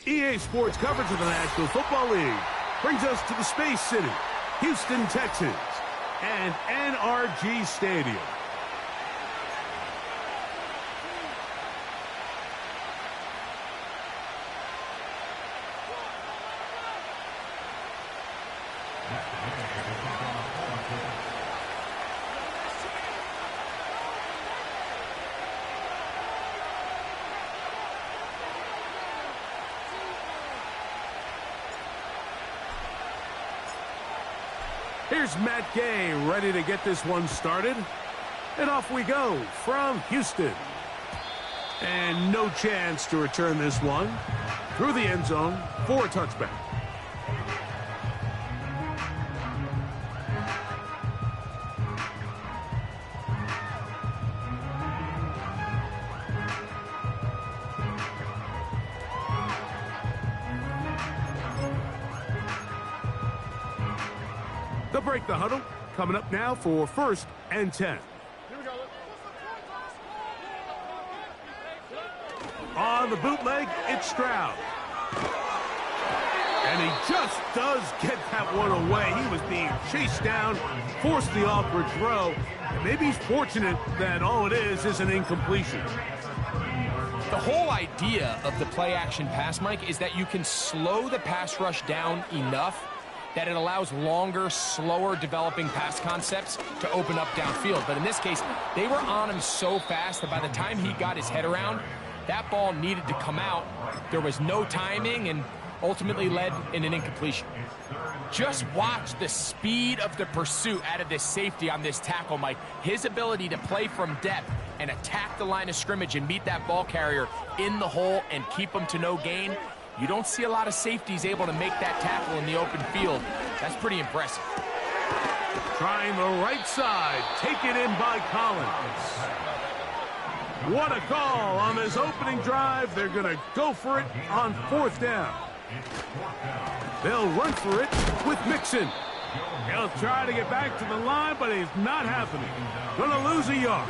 EA Sports coverage of the National Football League brings us to the Space City, Houston, Texas, and NRG Stadium. Here's Matt Gay ready to get this one started. And off we go from Houston. And no chance to return this one through the end zone for a touchback. They'll break the huddle. Coming up now for 1st and 10. On the bootleg, it's Stroud. And he just does get that one away. He was being chased down, forced the awkward throw. And maybe he's fortunate that all it is an incompletion. The whole idea of the play-action pass, Mike, is that you can slow the pass rush down enough that it allows longer, slower developing pass concepts to open up downfield. But in this case, they were on him so fast that by the time he got his head around, that ball needed to come out. There was no timing and ultimately led in an incompletion. Just watch the speed of the pursuit out of this safety on this tackle, Mike. His ability to play from depth and attack the line of scrimmage and meet that ball carrier in the hole and keep him to no gain. You don't see a lot of safeties able to make that tackle in the open field. That's pretty impressive. Trying the right side, taken in by Collins. What a call on this opening drive. They're going to go for it on 4th down. They'll run for it with Mixon. He'll try to get back to the line, but it's not happening. Going to lose a yard.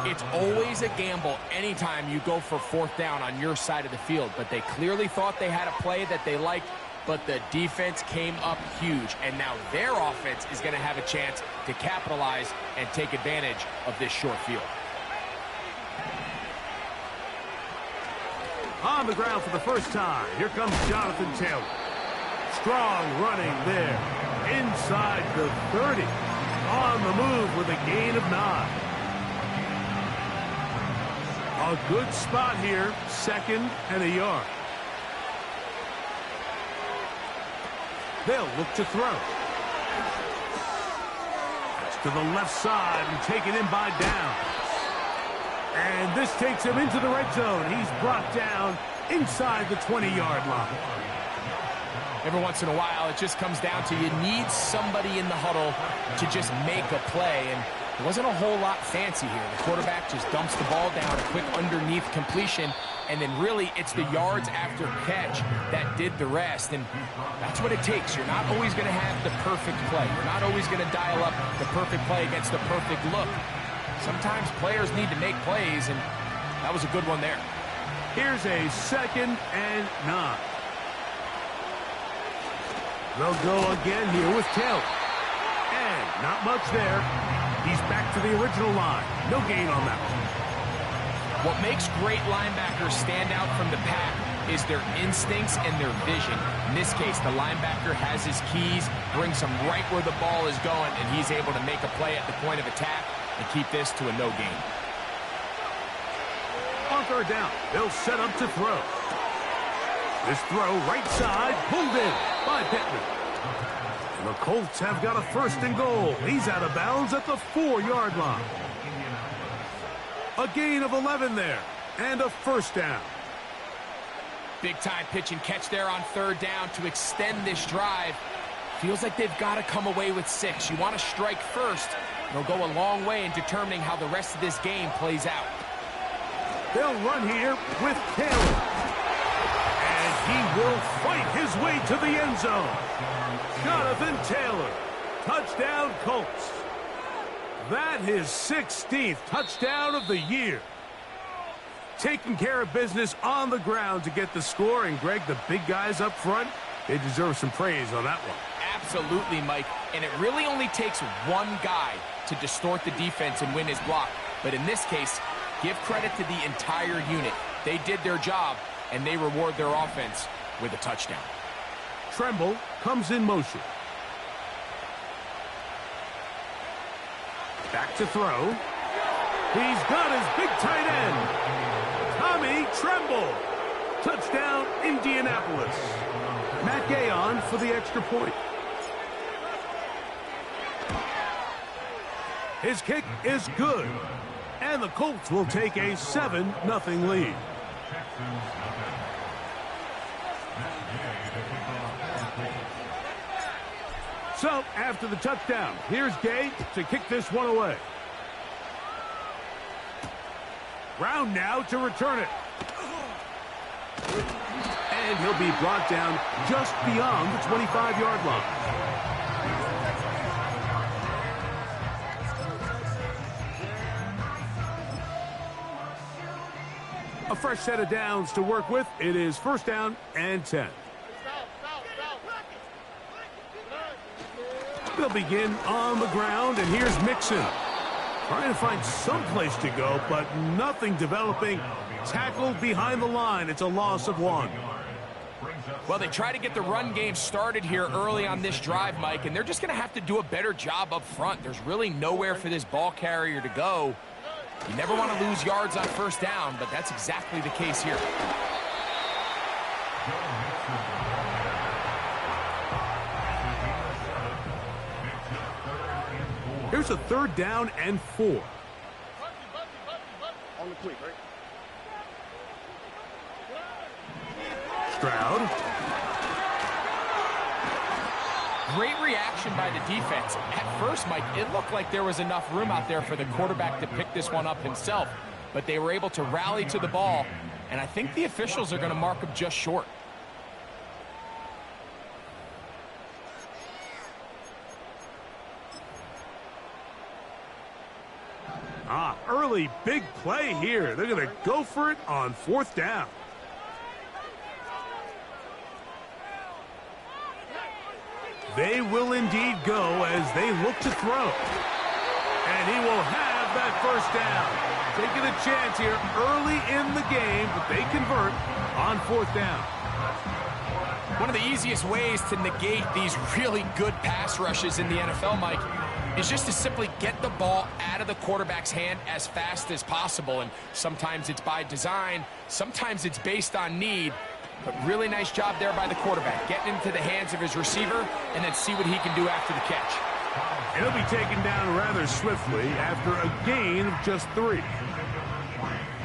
It's always a gamble anytime you go for 4th down on your side of the field, but they clearly thought they had a play that they liked, but the defense came up huge, and now their offense is going to have a chance to capitalize and take advantage of this short field. On the ground for the first time, here comes Jonathan Taylor. Strong running there, inside the 30. On the move with a gain of 9. A good spot here, 2nd and a yard. They'll look to throw. It's to the left side and taken in by Downs. And this takes him into the red zone. He's brought down inside the 20-yard line. Every once in a while, it just comes down to you need somebody in the huddle to just make a play, and it wasn't a whole lot fancy here. The quarterback just dumps the ball down, a quick underneath completion, and then really it's the yards after catch that did the rest, and that's what it takes. You're not always going to have the perfect play. You're not always going to dial up the perfect play against the perfect look. Sometimes players need to make plays, and that was a good one there. Here's a 2nd and 9. They'll go again here with Taylor. And not much there. He's back to the original line. No gain on that one. What makes great linebackers stand out from the pack is their instincts and their vision. In this case, the linebacker has his keys, brings him right where the ball is going, and he's able to make a play at the point of attack and keep this to a no gain. On 3rd down, they'll set up to throw. This throw right side, pulled in by Pittman. And the Colts have got a 1st and goal. He's out of bounds at the 4-yard line. A gain of 11 there, and a 1st down. Big time pitch and catch there on 3rd down to extend this drive. Feels like they've got to come away with 6. You want to strike first. It'll go a long way in determining how the rest of this game plays out. They'll run here with Taylor. And he will fight his way to the end zone. Jonathan Taylor, touchdown Colts. That his 16th touchdown of the year. taking care of business on the ground to get the score. And, Greg, the big guys up front, they deserve some praise on that one. Absolutely, Mike. And it really only takes one guy to distort the defense and win his block. But in this case, give credit to the entire unit. They did their job, and they reward their offense with a touchdown. Tremble comes in motion. Back to throw. He's got his big tight end. Tommy Tremble. Touchdown, Indianapolis. Matt Gay on for the extra point. His kick is good. And the Colts will take a 7-0 lead. So, after the touchdown, here's Gay to kick this one away. Brown now to return it. And he'll be brought down just beyond the 25-yard line. A fresh set of downs to work with. It is 1st down and 10. They'll begin on the ground, and here's Mixon. Trying to find some place to go, but nothing developing. Tackled behind the line. It's a loss of 1. Well, they try to get the run game started here early on this drive, Mike, and they're just going to have to do a better job up front. There's really nowhere for this ball carrier to go. You never want to lose yards on 1st down, but that's exactly the case here. Here's a 3rd down and 4. On the quick, right? Stroud. Great reaction by the defense. At first, Mike, it looked like there was enough room out there for the quarterback to pick this one up himself, but they were able to rally to the ball, and I think the officials are going to mark him just short. Early big play here. They're going to go for it on 4th down. They will indeed go as they look to throw. And he will have that 1st down. Taking a chance here early in the game, but they convert on 4th down. One of the easiest ways to negate these really good pass rushes in the NFL, Mike, is just to simply get the ball out of the quarterback's hand as fast as possible. And sometimes it's by design, sometimes it's based on need. But really nice job there by the quarterback, getting into the hands of his receiver and then see what he can do after the catch. And he'll be taken down rather swiftly after a gain of just 3.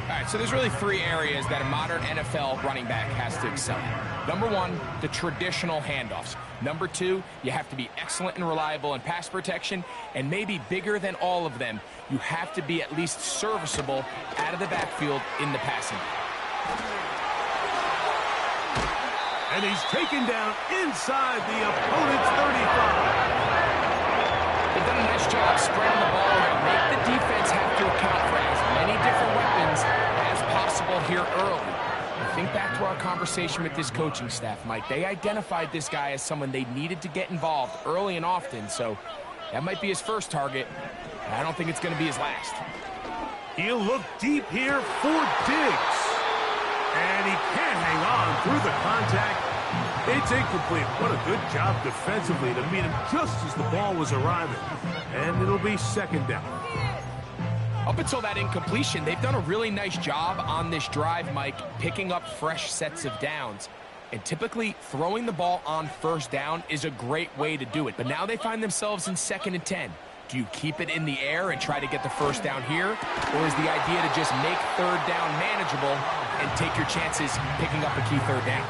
All right, so there's really 3 areas that a modern NFL running back has to excel at. Number 1, the traditional handoffs. Number 2, you have to be excellent and reliable in pass protection. And maybe bigger than all of them, you have to be at least serviceable out of the backfield in the passing game. And he's taken down inside the opponent's 35. They've done a nice job spreading the ball around. Make the defense have to account for as many different weapons as possible here early. Think back to our conversation with this coaching staff, Mike. They identified this guy as someone they needed to get involved early and often, so that might be his first target. And I don't think it's going to be his last. He'll look deep here for Diggs. And he can't hang on through the contact. It's incomplete. What a good job defensively to meet him just as the ball was arriving. And it'll be 2nd down. Up until that incompletion, they've done a really nice job on this drive, Mike, picking up fresh sets of downs. And typically, throwing the ball on 1st down is a great way to do it. But now they find themselves in 2nd and 10. Do you keep it in the air and try to get the 1st down here? Or is the idea to just make 3rd down manageable and take your chances picking up a key 3rd down?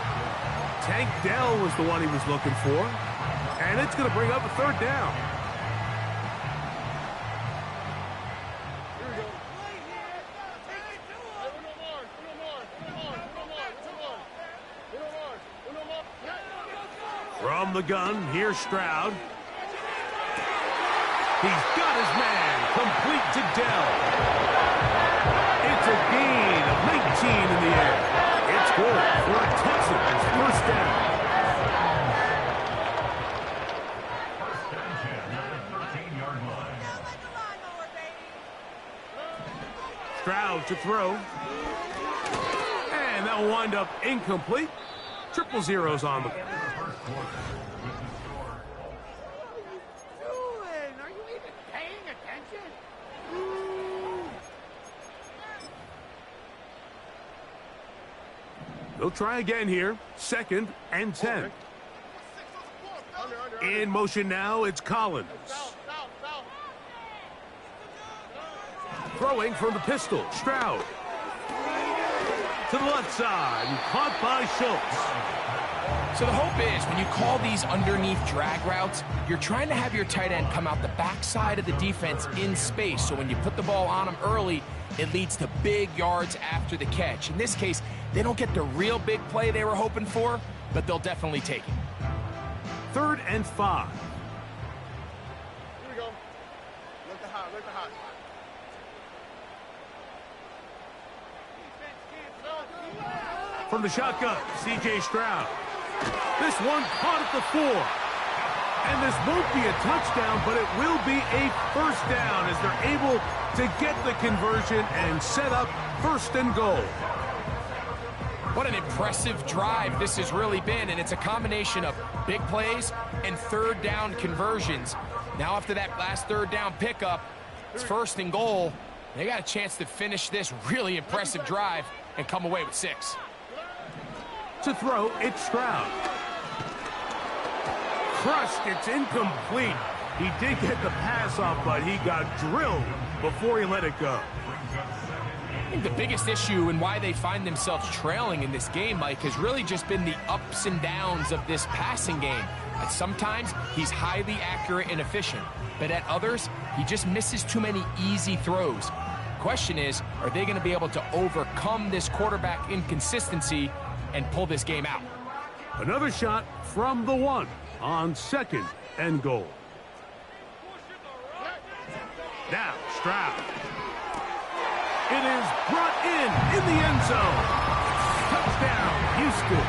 Tank Dell was the one he was looking for. And it's going to bring up a 3rd down. From the gun, here's Stroud. He's got his man, complete to Dell. It's a gain of in the air. It's good for a Texans first down. Stroud to throw. And that will wind up incomplete. Triple zeros on them. Are you even paying attention? They'll try again here. 2nd and 10. In motion now, it's Collins. Throwing from the pistol, Stroud. To the left side, and caught by Schultz. So the hope is when you call these underneath drag routes, you're trying to have your tight end come out the backside of the defense in space. So when you put the ball on him early, it leads to big yards after the catch. In this case, they don't get the real big play they were hoping for, but they'll definitely take it. 3rd and 5. Here we go. Look the hot, look the hot. From the shotgun, C.J. Stroud. This one caught at the 4. And this won't be a touchdown, but it will be a first down as they're able to get the conversion and set up 1st and goal. What an impressive drive this has really been, and it's a combination of big plays and 3rd down conversions. Now after that last 3rd down pickup, it's 1st and goal. They got a chance to finish this really impressive drive and come away with 6. To throw, it's Stroud. Crushed, it's incomplete. He did get the pass off, but he got drilled before he let it go. I think the biggest issue and why they find themselves trailing in this game, Mike, has really just been the ups and downs of this passing game. At sometimes, he's highly accurate and efficient, but at others, he just misses too many easy throws. Question is, are they going to be able to overcome this quarterback inconsistency and pull this game out? Another shot from the 1 on 2nd and goal. Now, Stroud. It is brought in the end zone. Touchdown, Houston.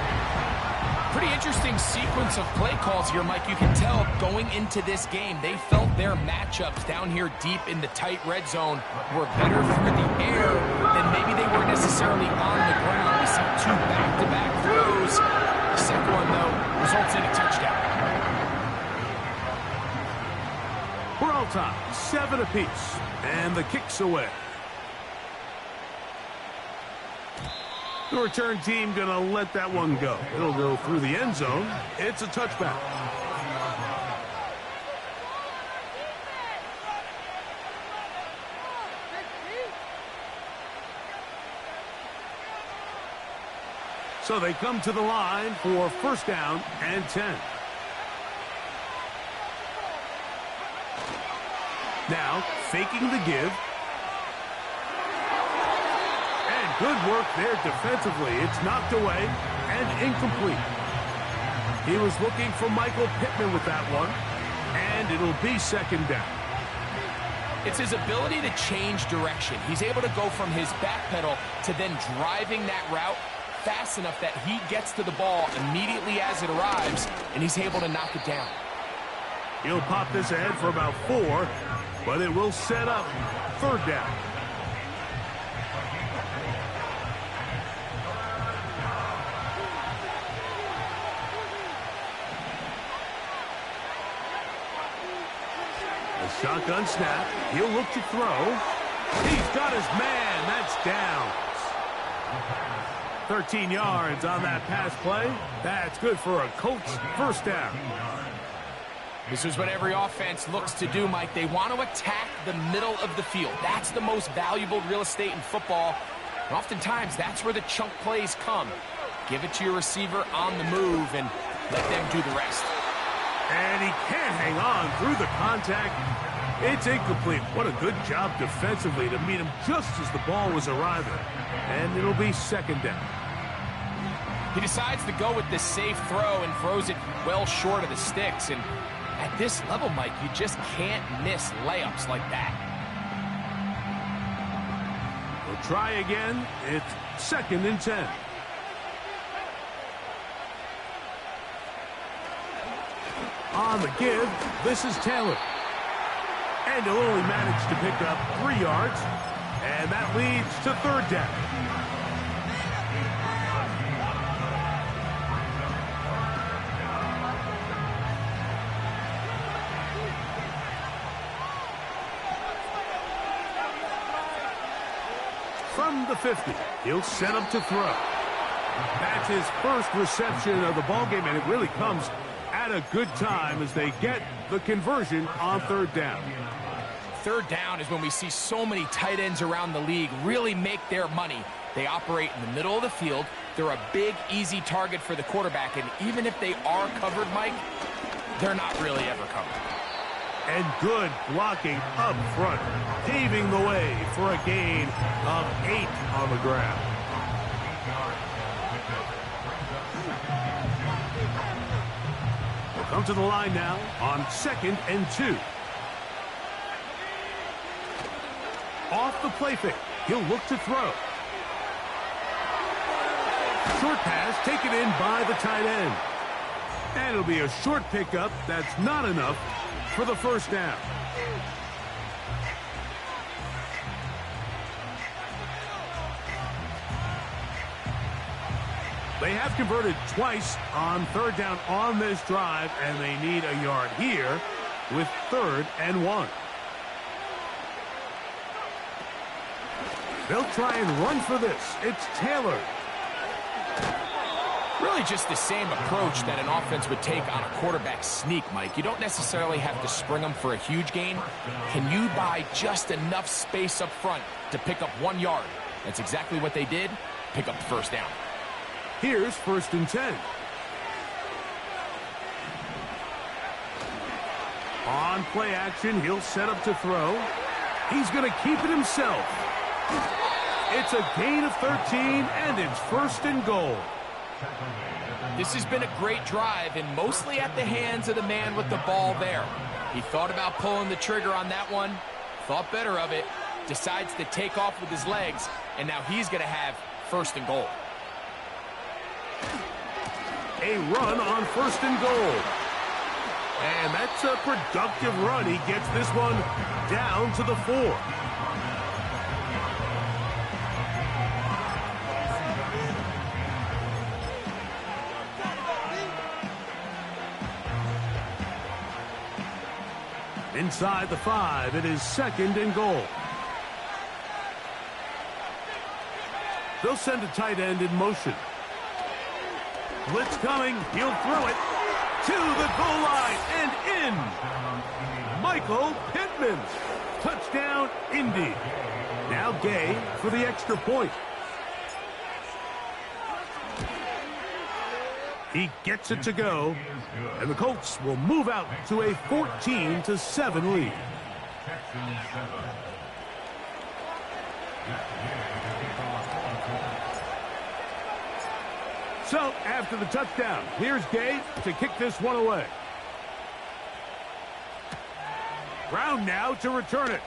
Pretty interesting sequence of play calls here, Mike. You can tell going into this game, they felt their matchups down here deep in the tight red zone were better through the air than maybe they were necessarily on the ground. We see 2 back-to-back throws. The second one, though, results in a touchdown. We're all tied, 7 apiece, and the kick's away. The return team going to let that one go. It'll go through the end zone. It's a touchback. So they come to the line for 1st down and 10. Now, faking the give. Good work there defensively. It's knocked away and incomplete. He was looking for Michael Pittman with that one, and it'll be 2nd down. It's his ability to change direction. He's able to go from his back pedal to then driving that route fast enough that he gets to the ball immediately as it arrives, and he's able to knock it down. He'll pop this ahead for about 4, but it will set up 3rd down. Shotgun snap. He'll look to throw. He's got his man. That's down. 13 yards on that pass play. That's good for a Colts 1st down. This is what every offense looks to do, Mike. They want to attack the middle of the field. That's the most valuable real estate in football. And oftentimes, that's where the chunk plays come. Give it to your receiver on the move and let them do the rest. And he can't hang on through the contact. It's incomplete. What a good job defensively to meet him just as the ball was arriving. And it'll be 2nd down. He decides to go with the safe throw and throws it well short of the sticks. And at this level, Mike, you just can't miss layups like that. He'll They'll try again. It's 2nd and 10. On the give, this is Taylor. And he'll only manage to pick up 3 yards. And that leads to 3rd down. From the 50, he'll set up to throw. That's his first reception of the ballgame, and it really comes at a good time as they get the conversion on 3rd down. 3rd down is when we see so many tight ends around the league really make their money. They operate in the middle of the field. They're a big, easy target for the quarterback, and even if they are covered, Mike, they're not really ever covered. And good blocking up front, paving the way for a gain of 8 on the ground. We'll come to the line now on 2nd and 2. Off the play fake, he'll look to throw. Short pass taken in by the tight end. And it'll be a short pickup. That's not enough for the 1st down. They have converted twice on 3rd down on this drive, and they need a yard here with 3rd and 1. They'll try and run for this. It's Taylor. Really just the same approach that an offense would take on a quarterback sneak, Mike. You don't necessarily have to spring them for a huge gain. Can you buy just enough space up front to pick up 1 yard? That's exactly what they did. Pick up the 1st down. Here's 1st and 10. On play action, he'll set up to throw. He's going to keep it himself. It's a gain of 13, and it's 1st and goal. This has been a great drive, and mostly at the hands of the man with the ball there. He thought about pulling the trigger on that one, thought better of it, decides to take off with his legs, and now he's going to have 1st and goal. A run on 1st and goal. And that's a productive run. He gets this one down to the 4. Inside the 5, it is 2nd and goal. They'll send a tight end in motion. Blitz coming. He'll throw it to the goal line and in. Michael Pittman. Touchdown, Indy. Now Gay for the extra point. He gets it to go, and the Colts will move out to a 14-7 lead. So, after the touchdown, here's Gay to kick this one away. Brown now to return it.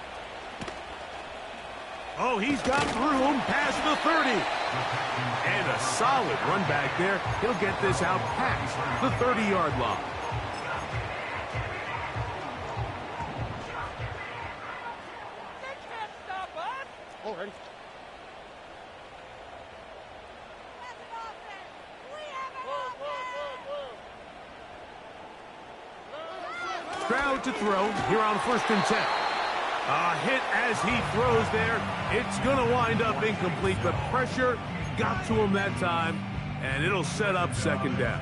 Oh, he's got room past the 30. And a solid run back there. He'll get this out past the 30-yard line. They can't stop us. Already. Stroud to throw here on 1st and 10. A hit as he throws there. It's going to wind up incomplete. The pressure got to him that time, and it'll set up 2nd down.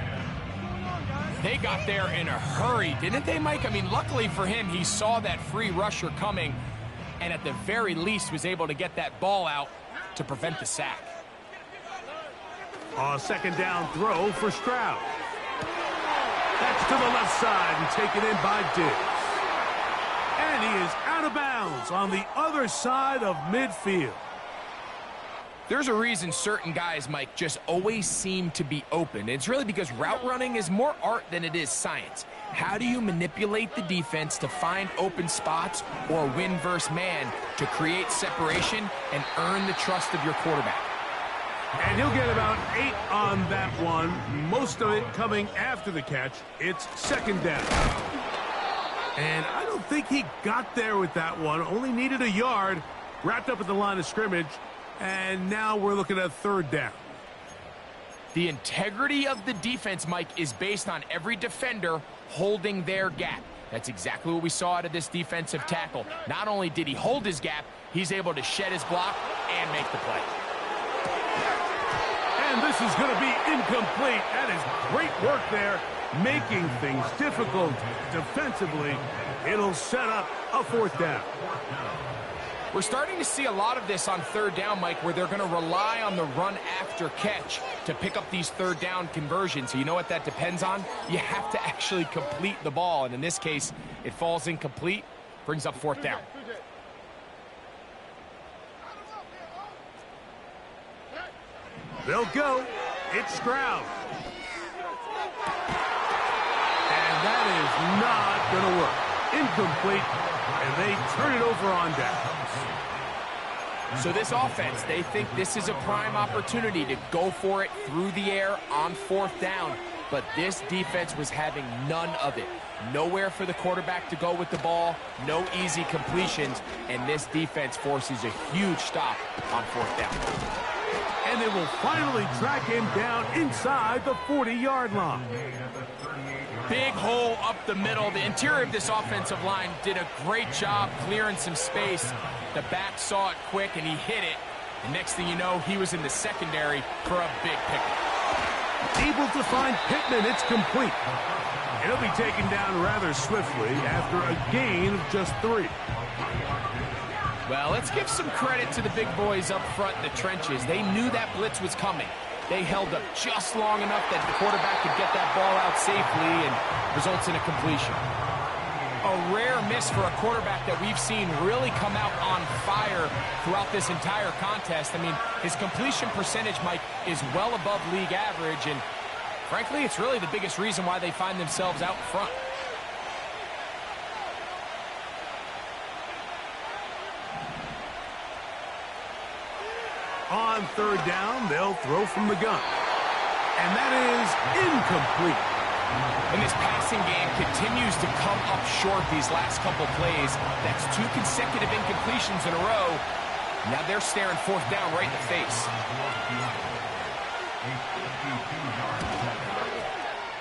They got there in a hurry, didn't they, Mike? I mean, luckily for him, he saw that free rusher coming, and at the very least was able to get that ball out to prevent the sack. A 2nd down throw for Stroud. That's to the left side and taken in by Diggs. And he is out of bounds on the other side of midfield. There's a reason certain guys, Mike, just always seem to be open. It's really because route running is more art than it is science. How do you manipulate the defense to find open spots or win versus man to create separation and earn the trust of your quarterback? And he'll get about 8 on that one, most of it coming after the catch. It's second down. And I don't think he got there with that one. Only needed a yard, wrapped up at the line of scrimmage, and now we're looking at third down. The integrity of the defense, Mike, is based on every defender holding their gap. That's exactly what we saw out of this defensive tackle. Not only did he hold his gap, he's able to shed his block and make the play. And this is going to be incomplete. That is great work there, making things difficult defensively. It'll set up a fourth down. We're starting to see a lot of this on third down, Mike, where they're going to rely on the run after catch to pick up these third down conversions. So you know what that depends on? You have to actually complete the ball. And in this case, it falls incomplete, brings up fourth down. They'll go. It's Stroud. And that is not going to work. Incomplete, and they turn it over on downs. So this offense, they think this is a prime opportunity to go for it through the air on fourth down. But this defense was having none of it. Nowhere for the quarterback to go with the ball, no easy completions, and this defense forces a huge stop on fourth down. And they will finally track him down inside the 40-yard line. Big hole up the middle. The interior of this offensive line did a great job clearing some space. The back saw it quick, and he hit it. And next thing you know, he was in the secondary for a big pickup. Able to find Pittman. It's complete. And he'll be taken down rather swiftly after a gain of just 3. Well, let's give some credit to the big boys up front in the trenches. They knew that blitz was coming. They held up just long enough that the quarterback could get that ball out safely and results in a completion. A rare miss for a quarterback that we've seen really come out on fire throughout this entire contest. I mean, his completion percentage, Mike, is well above league average, and frankly, it's really the biggest reason why they find themselves out front. On third down, they'll throw from the gun. And that is incomplete. And this passing game continues to come up short these last couple plays. That's 2 consecutive incompletions in a row. Now they're staring fourth down right in the face.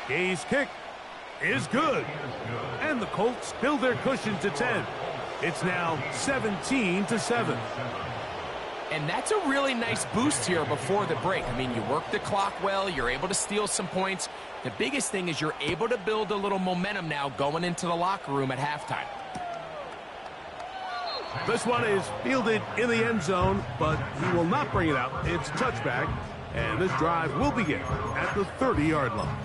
Gay's kick is good. And the Colts build their cushion to 10. It's now 17-7. And that's a really nice boost here before the break. I mean, you work the clock well, you're able to steal some points. The biggest thing is you're able to build a little momentum now going into the locker room at halftime. This one is fielded in the end zone, but he will not bring it out. It's a touchback, and this drive will begin at the 30-yard line.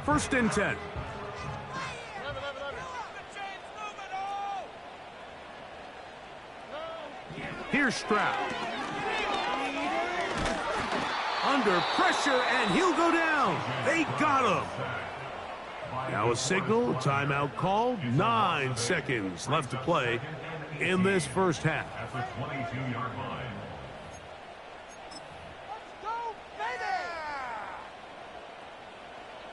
First and 10. Here's Stroud. Under pressure, and he'll go down. They got him. Now a signal, timeout called. 9 seconds left to play in this first half.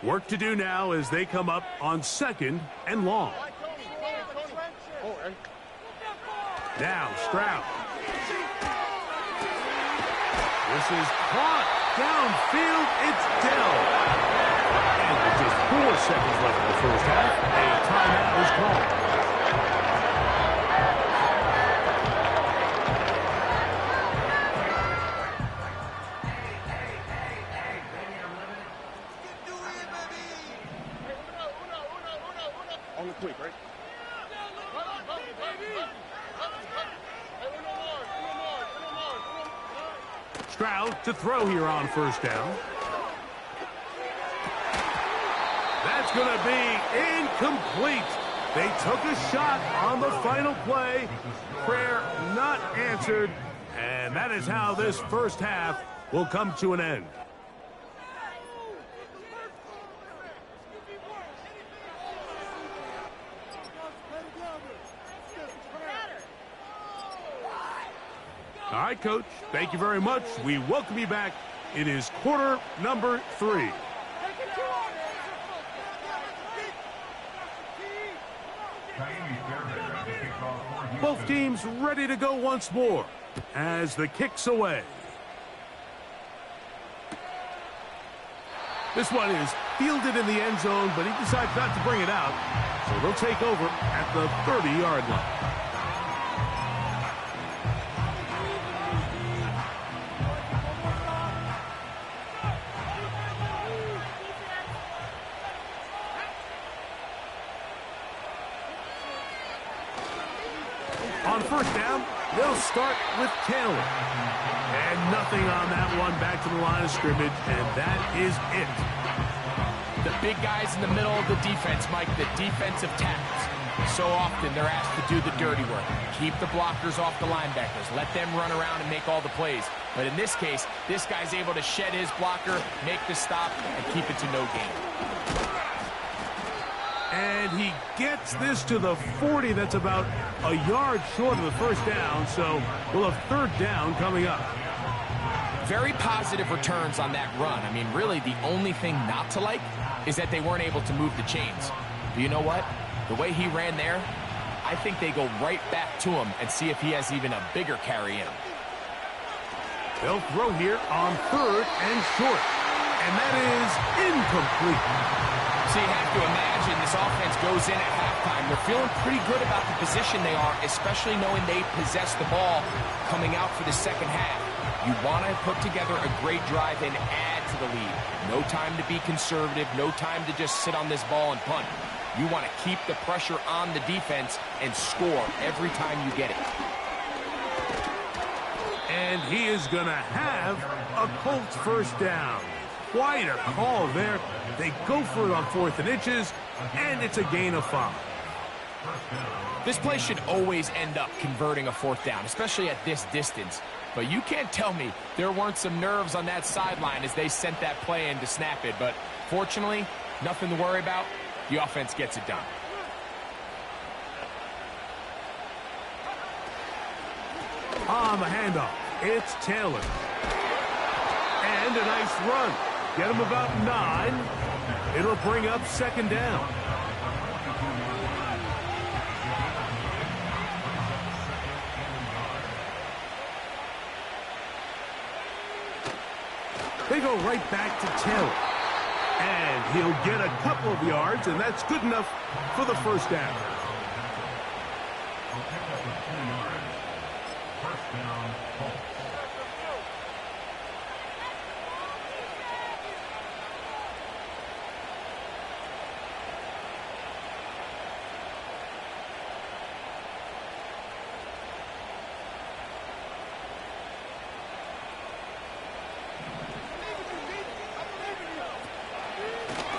Work to do now as they come up on second and long. Now Stroud. This is caught downfield. It's Dell. And with just 4 seconds left in the first half, a timeout is called. On the quick, right? Stroud to throw here on first down. That's going to be incomplete. They took a shot on the final play. Prayer not answered, And that is how this first half will come to an end. All right, Coach, thank you very much. We welcome you back. It is quarter number 3. Both teams ready to go once more as the kick's away. This one is fielded in the end zone, but he decides not to bring it out. So they'll take over at the 30-yard line. On first down, they'll start with Taylor. And nothing on that one, back to the line of scrimmage, and that is it. The big guys in the middle of the defense, Mike, the defensive tackles. So often they're asked to do the dirty work. Keep the blockers off the linebackers. Let them run around and make all the plays. But in this case, this guy's able to shed his blocker, make the stop, and keep it to no gain. And he gets this to the 40. That's about a yard short of the first down, so we'll have third down coming up. Very positive returns on that run. I mean, really, the only thing not to like is that they weren't able to move the chains. But you know what? The way he ran there, I think they go right back to him and see if he has even a bigger carry in him. They'll throw here on third and short. And that is incomplete. So you have to imagine this offense goes in at halftime. They're feeling pretty good about the position they are, especially knowing they possess the ball coming out for the second half. You want to put together a great drive and add to the lead. No time to be conservative, no time to just sit on this ball and punt. You want to keep the pressure on the defense and score every time you get it. And he is going to have a Colts first down. Quite a call there. They go for it on 4th and inches, and it's a gain of 5. This play should always end up converting a 4th down, especially at this distance. But you can't tell me there weren't some nerves on that sideline as they sent that play in to snap it. But fortunately, nothing to worry about. The offense gets it done. On the handoff, it's Taylor. And a nice run. Get him about 9. It'll bring up second down. They go right back to Taylor. And he'll get a couple of yards, and that's good enough for the first down.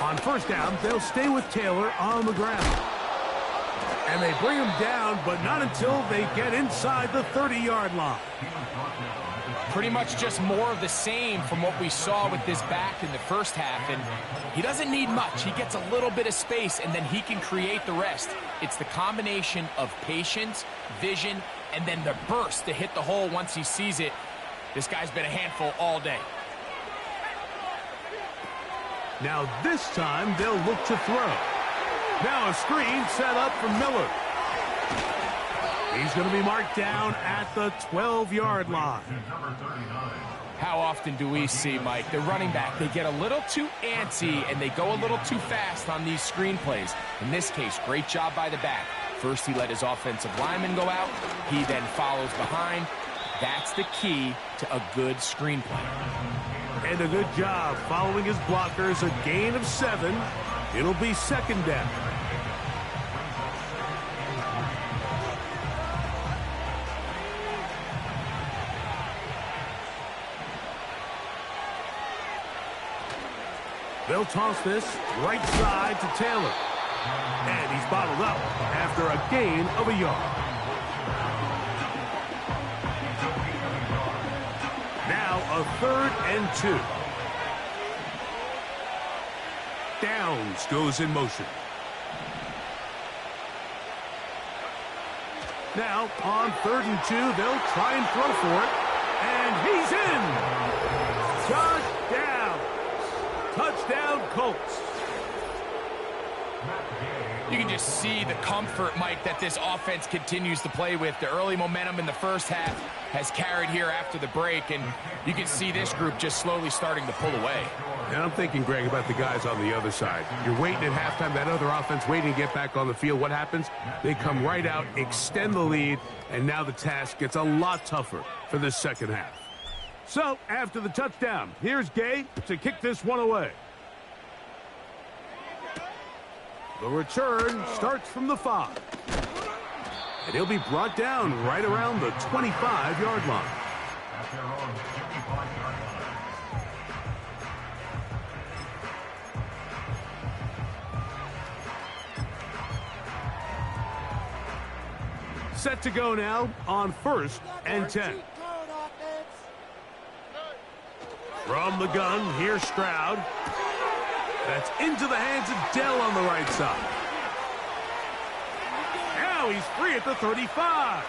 On first down, they'll stay with Taylor on the ground. And they bring him down, but not until they get inside the 30-yard line. Pretty much just more of the same from what we saw with this back in the first half. And he doesn't need much. He gets a little bit of space, and then he can create the rest. It's the combination of patience, vision, and then the burst to hit the hole once he sees it. This guy's been a handful all day. Now this time they'll look to throw. Now a screen set up for Miller. He's going to be marked down at the 12-yard line. How often do we see, Mike, the running back, they get a little too antsy and they go a little too fast on these screen plays. In this case, great job by the back. First he let his offensive lineman go out. He then follows behind. That's the key to a good screen play. And a good job following his blockers, a gain of 7. It'll be second down. They'll toss this right side to Taylor. And he's bottled up after a gain of a yard. a 3rd and 2. Downs goes in motion. Now, on 3rd and 2, they'll try and throw for it. And he's in! Touchdown! Touchdown, Colts. You can just see the comfort, Mike, that this offense continues to play with. The early momentum in the first half has carried here after the break, and you can see this group just slowly starting to pull away. And I'm thinking, Greg, about the guys on the other side. You're waiting at halftime, that other offense waiting to get back on the field. What happens? They come right out, extend the lead, and now the task gets a lot tougher for the second half. So, after the touchdown, here's Gay to kick this one away. The return starts from the 5. And he'll be brought down right around the 25-yard line. Set to go now on 1st and 10. From the gun, here's Stroud. That's into the hands of Dell on the right side. Now he's free at the 35.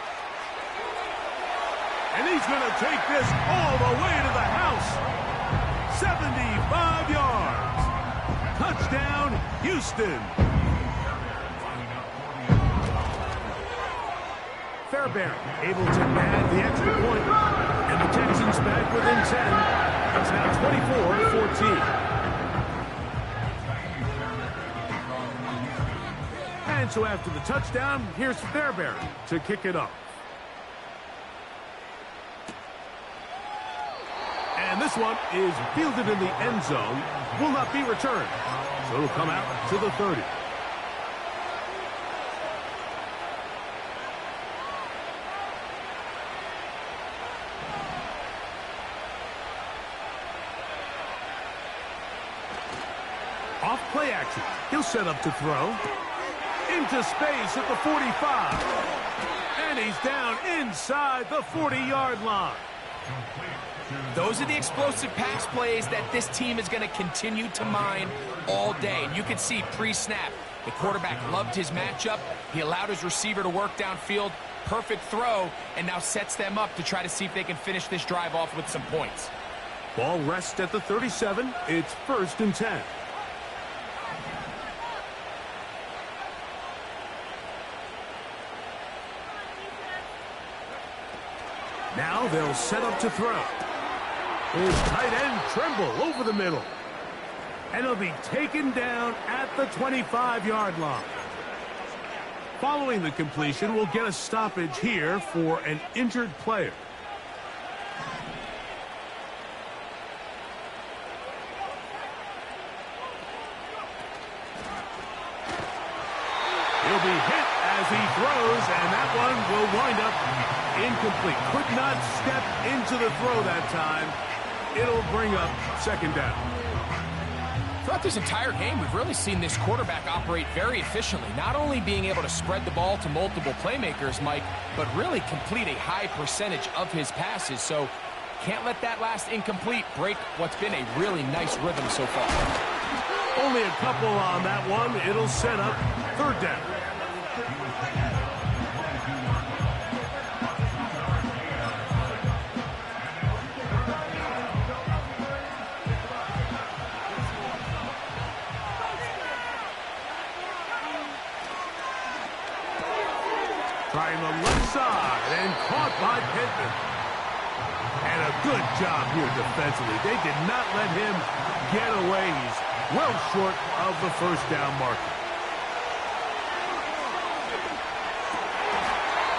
And he's going to take this all the way to the house. 75 yards. Touchdown, Houston. Fairbairn able to add the extra point. And the Texans back within 10. It's now 24-14. And so after the touchdown, here's Fairbairn to kick it up. And this one is fielded in the end zone. Will not be returned. So it'll come out to the 30. Off play action. He'll set up to throw. Into space at the 45. And he's down inside the 40-yard line. Those are the explosive pass plays that this team is going to continue to mine all day. And you can see pre-snap, the quarterback loved his matchup. He allowed his receiver to work downfield. Perfect throw, and now sets them up to try to see if they can finish this drive off with some points. Ball rests at the 37. It's 1st and 10. Now they'll set up to throw. His tight end Trimble over the middle. And he'll be taken down at the 25-yard line. Following the completion, we'll get a stoppage here for an injured player. He'll be hit as he throws, and that one will wind up incomplete. Could not step into the throw that time. It'll bring up 2nd down. Throughout this entire game, we've really seen this quarterback operate very efficiently, not only being able to spread the ball to multiple playmakers, Mike, but really complete a high percentage of his passes. So can't let that last incomplete break what's been a really nice rhythm so far. Only a couple on that one. It'll set up 3rd down. Trying the left side and caught by Pittman. And a good job here defensively. They did not let him get away. He's well short of the 1st down marker.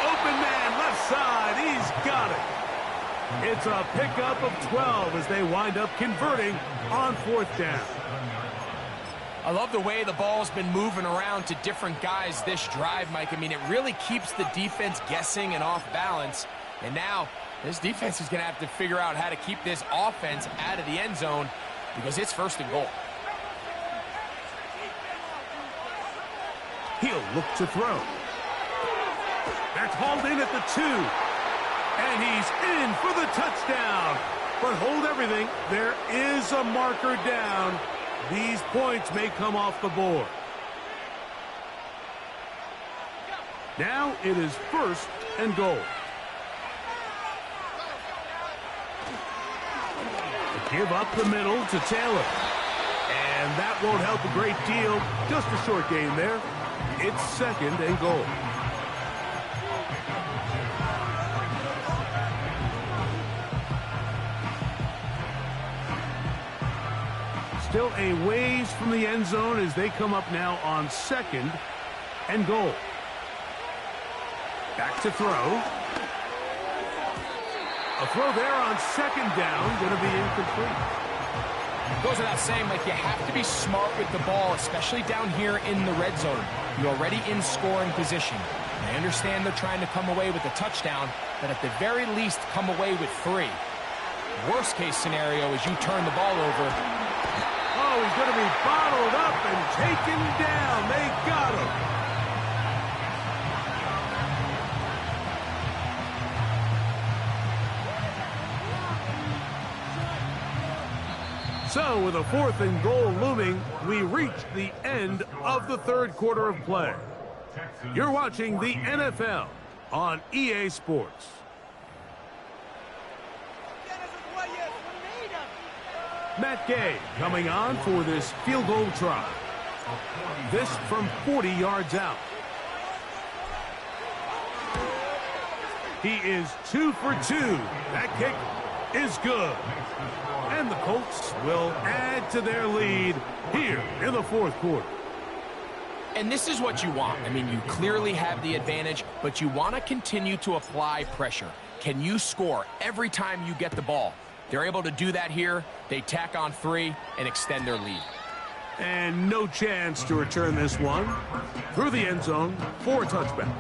Open man left side. He's got it. It's a pickup of 12 as they wind up converting on 4th down. I love the way the ball's been moving around to different guys this drive, Mike. I mean, it really keeps the defense guessing and off balance. And now this defense is going to have to figure out how to keep this offense out of the end zone because it's 1st and goal. He'll look to throw. That's hauled in at the 2. And he's in for the touchdown. But hold everything. There is a marker down. These points may come off the board. Now it is 1st and goal. Give up the middle to Taylor. And that won't help a great deal. Just a short gain there. It's 2nd and goal. Still a ways from the end zone as they come up now on 2nd and goal. Back to throw. A throw there on 2nd down, going to be incomplete. Goes without saying, Mike, you have to be smart with the ball, especially down here in the red zone. You're already in scoring position. I understand they're trying to come away with a touchdown, but at the very least, come away with 3. Worst case scenario is you turn the ball over. Oh, he's going to be bottled up and taken down. They got him. So, with a 4th and goal looming, we reach the end of the 3rd quarter of play. You're watching the NFL on EA Sports. Matt Gay coming on for this field goal try. This from 40 yards out. He is 2 for 2. That kick is good. And the Colts will add to their lead here in the 4th quarter. And this is what you want. I mean, you clearly have the advantage, but you want to continue to apply pressure. Can you score every time you get the ball? They're able to do that here. They tack on 3 and extend their lead. And no chance to return this one through the end zone for a touchback.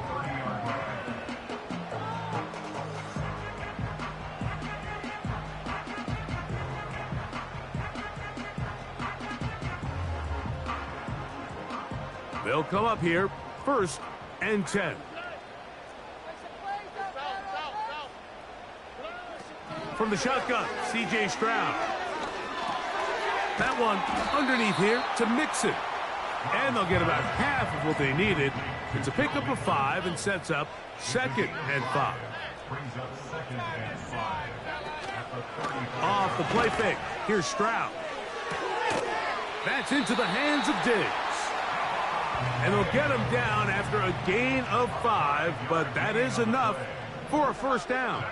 They'll come up here, 1st and 10. From the shotgun, C.J. Stroud. That one underneath here to Mixon. And they'll get about half of what they needed. It's a pickup of 5 and sets up 2nd and 5. Off the play fake. Here's Stroud. That's into the hands of Diggs. And they'll get him down after a gain of 5, but that is enough for a 1st down.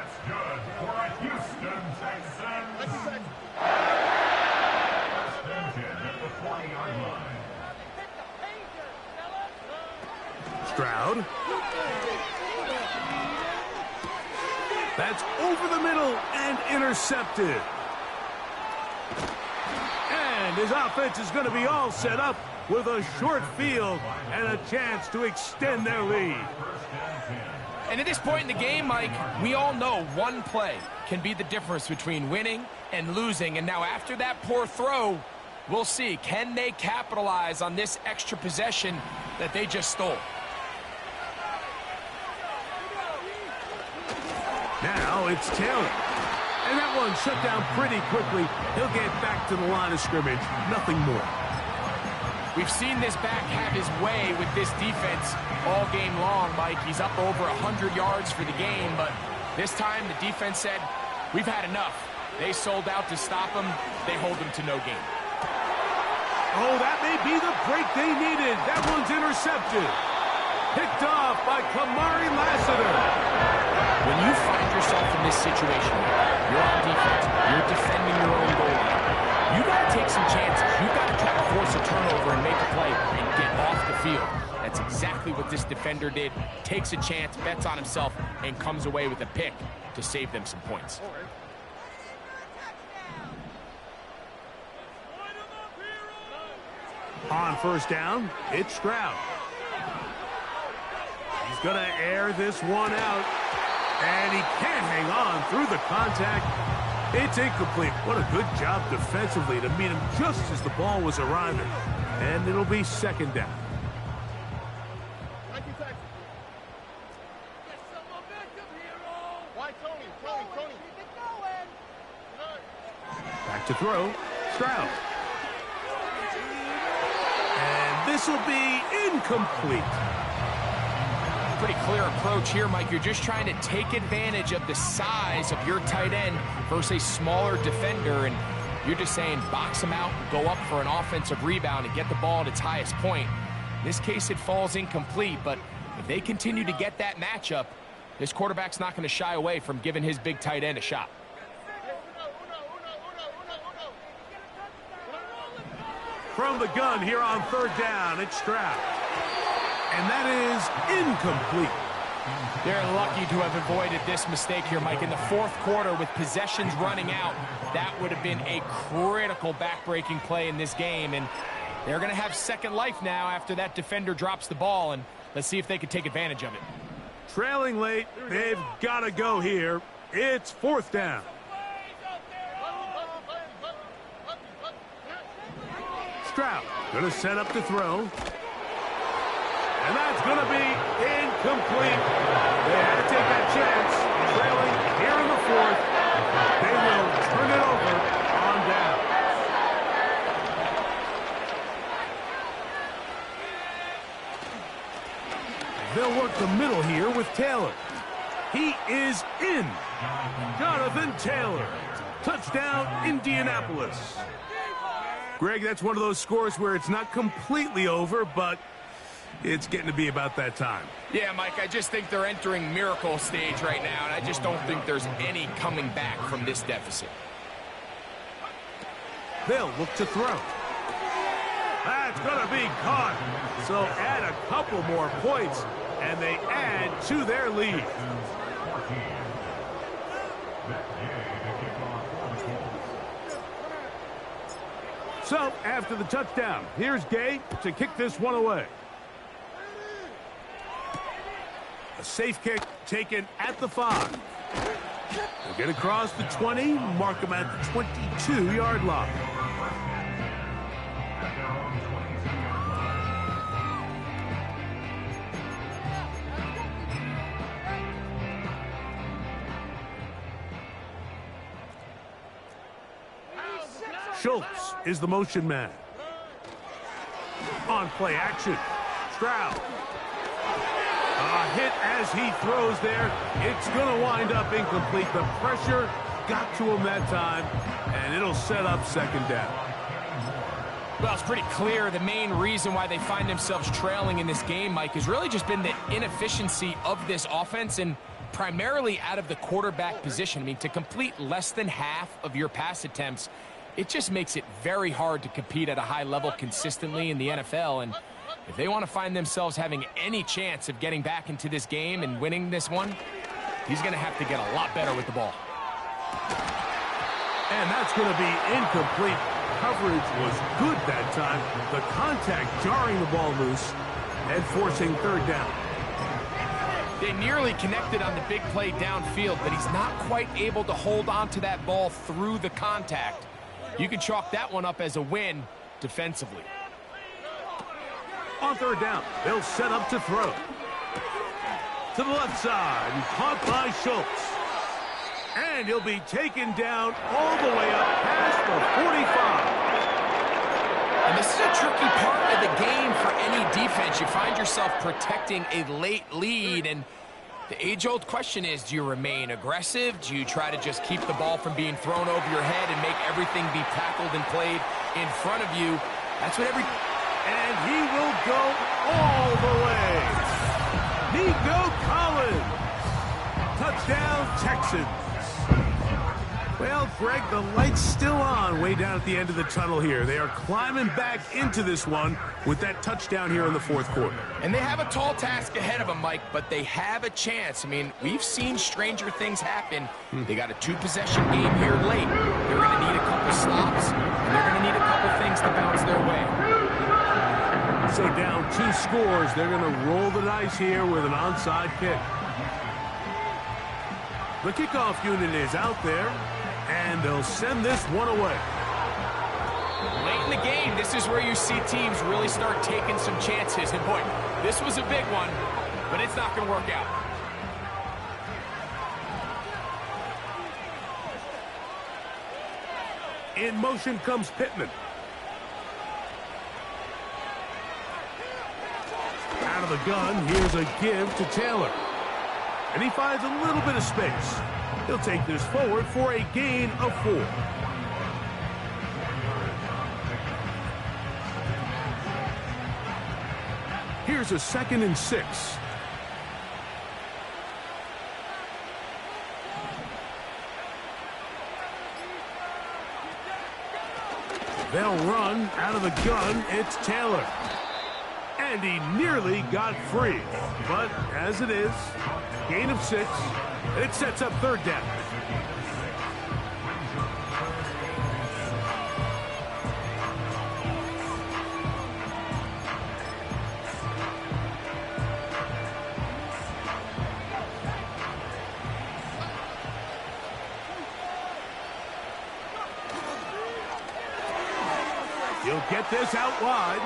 Stroud. That's over the middle and intercepted. And his offense is going to be all set up with a short field and a chance to extend their lead. And at this point in the game, Mike, we all know one play can be the difference between winning and losing. And now after that poor throw, we'll see, can they capitalize on this extra possession that they just stole? Now it's Taylor. And that one shut down pretty quickly. He'll get back to the line of scrimmage. Nothing more. We've seen this back have his way with this defense all game long, Mike. He's up over 100 yards for the game, but this time the defense said, we've had enough. They sold out to stop him. They hold him to no gain. Oh, that may be the break they needed. That one's intercepted. Picked off by Kamari Lassiter. When you find yourself in this situation, you're on defense, you're defending your own goal line. You got to take some chances. You've got to try to force a turnover and make a play and get off the field. That's exactly what this defender did. Takes a chance, bets on himself, and comes away with a pick to save them some points. On 1st down, it's Stroud. He's going to air this one out. And he can't hang on through the contact. It's incomplete. What a good job defensively to meet him just as the ball was arriving. And it'll be 2nd down. Back to throw. Stroud. And this will be incomplete. Pretty clear approach here, Mike. You're just trying to take advantage of the size of your tight end versus a smaller defender, and you're just saying box him out, go up for an offensive rebound and get the ball at its highest point. In this case, it falls incomplete, but if they continue to get that matchup, this quarterback's not going to shy away from giving his big tight end a shot. From the gun here on third down, it's Stroud. And that is incomplete. They're lucky to have avoided this mistake here, Mike. In the fourth quarter, with possessions running out, that would have been a critical back-breaking play in this game. And they're going to have second life now after that defender drops the ball. And let's see if they can take advantage of it. Trailing late, they've got to go here. It's fourth down. Stroud going to set up to throw. And that's going to be incomplete. They had to take that chance. Trailing here in the fourth. They will turn it over on down. They'll work the middle here with Taylor. He is in. Jonathan Taylor. Touchdown, Indianapolis. Greg, that's one of those scores where it's not completely over, but it's getting to be about that time. Yeah, Mike, I just think they're entering miracle stage right now, and I just don't think there's any coming back from this deficit. They'll look to throw. That's going to be caught. So add a couple more points, and they add to their lead. So after the touchdown, here's Gay to kick this one away. A safe kick taken at the 5. They'll get across the 20, mark them at the 22-yard line. Schultz is the motion man. On play action, Stroud. A hit as he throws there. It's going to wind up incomplete. The pressure got to him that time, and it'll set up second down. Well, it's pretty clear the main reason why they find themselves trailing in this game, Mike, has really just been the inefficiency of this offense and primarily out of the quarterback position. I mean, to complete less than half of your pass attempts, it just makes it very hard to compete at a high level consistently in the NFL. And if they want to find themselves having any chance of getting back into this game and winning this one, he's going to have to get a lot better with the ball. And that's going to be incomplete. Coverage was good that time. The contact jarring the ball loose and forcing third down. They nearly connected on the big play downfield, but he's not quite able to hold on to that ball through the contact. You can chalk that one up as a win defensively. On third down, they'll set up to throw. To the left side, and caught by Schultz. And he'll be taken down all the way up past the 45. And this is a tricky part of the game for any defense. You find yourself protecting a late lead, and the age-old question is, do you remain aggressive? Do you try to just keep the ball from being thrown over your head and make everything be tackled and played in front of you? That's what every... And he will go all the way. Nico Collins. Touchdown, Texans. Well, Greg, the light's still on way down at the end of the tunnel here. They are climbing back into this one with that touchdown here in the fourth quarter. And they have a tall task ahead of them, Mike, but they have a chance. I mean, we've seen stranger things happen. They got a two-possession game here late. They're going to need a couple stops, and they're going to need a couple things to bounce their way. So down 2 scores, they're going to roll the dice here with an onside kick. The kickoff unit is out there, and they'll send this one away. Late in the game, this is where you see teams really start taking some chances. And boy, this was a big one, but it's not going to work out. In motion comes Pittman. Out of the gun, here's a give to Taylor. And he finds a little bit of space. He'll take this forward for a gain of 4. Here's a 2nd and 6. They'll run out of the gun. It's Taylor. And he nearly got free. But as it is, gain of 6. And it sets up 3rd down. He'll get this out wide.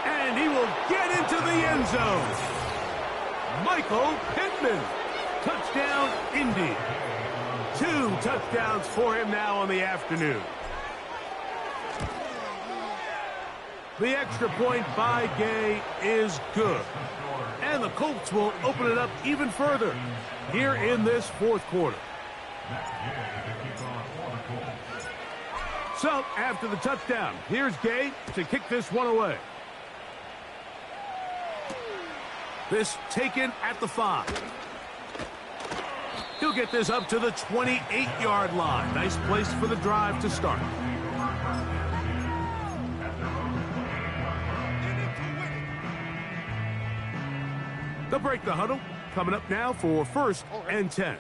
And he will get into the end zone. Michael Pittman. Touchdown, Indy. 2 touchdowns for him now on the afternoon. The extra point by Gay is good. And the Colts will open it up even further here in this 4th quarter. So, after the touchdown, here's Gay to kick this one away. This taken at the 5. He'll get this up to the 28-yard line. Nice place for the drive to start. They'll break the huddle. Coming up now for 1st and 10.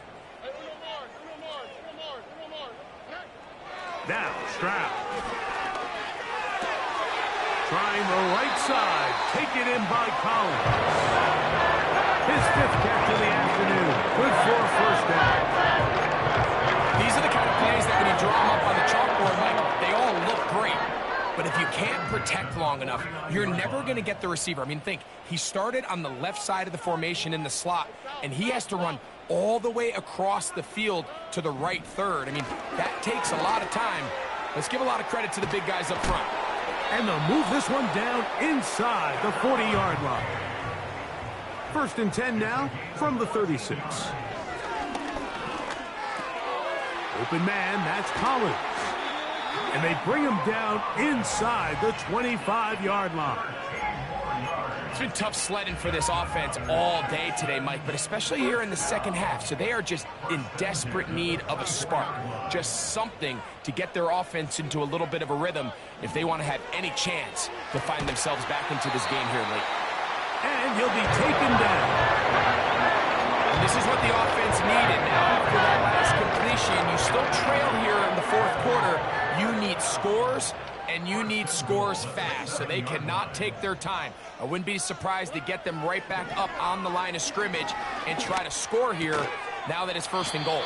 Now, Stroud. Trying the right side. Taken in by Collins. His 5th catch of the afternoon. Good for a 1st down. These are the kind of plays that when you draw them up on the chalkboard, Mike, they all look great. But if you can't protect long enough, you're never going to get the receiver. I mean, think, he started on the left side of the formation in the slot, and he has to run all the way across the field to the right third. I mean, that takes a lot of time. Let's give a lot of credit to the big guys up front. And they'll move this one down inside the 40-yard line. 1st and 10 now from the 36. Open man, that's Collins. And they bring him down inside the 25-yard line. It's been tough sledding for this offense all day today, Mike, but especially here in the 2nd half. So they are just in desperate need of a spark, just something to get their offense into a little bit of a rhythm if they want to have any chance to find themselves back into this game here late. And he'll be taken down. And this is what the offense needed now after that last completion. You still trail here in the 4th quarter. You need scores, and you need scores fast, so they cannot take their time. I wouldn't be surprised to get them right back up on the line of scrimmage and try to score here now that it's 1st and goal.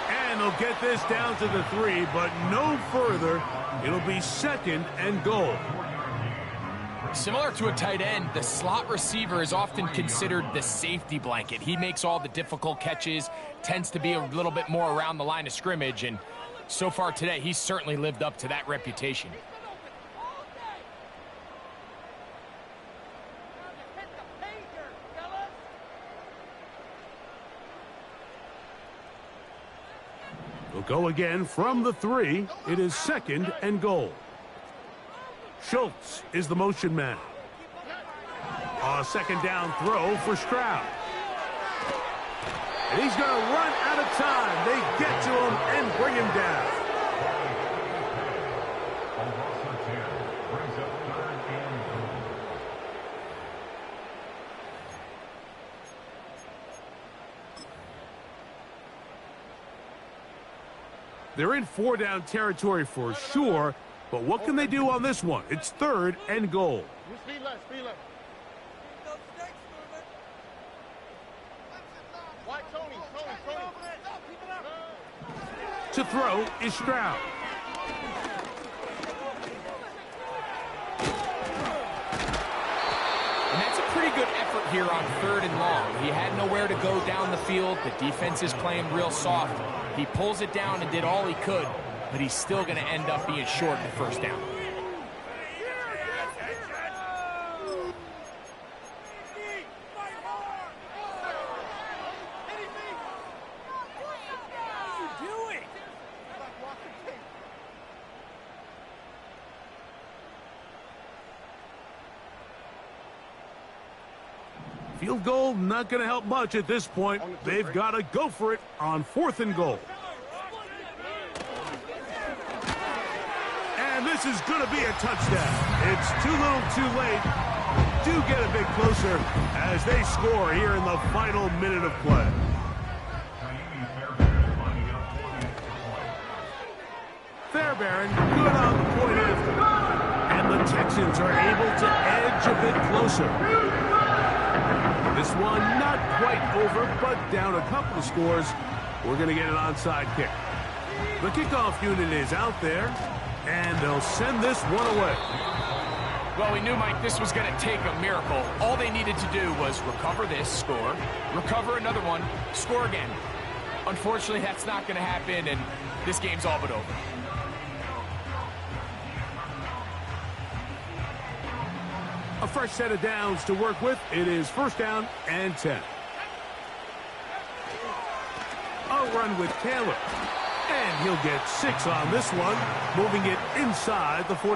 And they'll get this down to the 3, but no further. It'll be 2nd and goal. Similar to a tight end, the slot receiver is often considered the safety blanket. He makes all the difficult catches, tends to be a little bit more around the line of scrimmage, and so far today, he's certainly lived up to that reputation. We'll go again from the 3. It is 2nd and goal. Schultz is the motion man. A 2nd down throw for Stroud. And he's going to run out of time. They get to him and bring him down. They're in 4-down territory for sure, but what can they do on this one? It's 3rd and goal. Speed left, speed left. White Tony. To throw is Stroud. And that's a pretty good effort here on 3rd and long. He had nowhere to go down the field. The defense is playing real soft. He pulls it down and did all he could, but he's still going to end up being short in the 1st down. Field goal not going to help much at this point. They've got to go for it on 4th and goal. And this is going to be a touchdown. It's too little too late. Do get a bit closer as they score here in the final minute of play. Fairbairn good on the point after. And the Texans are able to edge a bit closer. This one not quite over, but down a couple of scores. We're going to get an onside kick. The kickoff unit is out there, and they'll send this one away. Well, we knew, Mike, this was going to take a miracle. All they needed to do was recover this, score, recover another one, score again. Unfortunately, that's not going to happen, and this game's all but over. A fresh set of downs to work with. It is 1st down and 10. A run with Taylor. And he'll get 6 on this one, moving it inside the 40.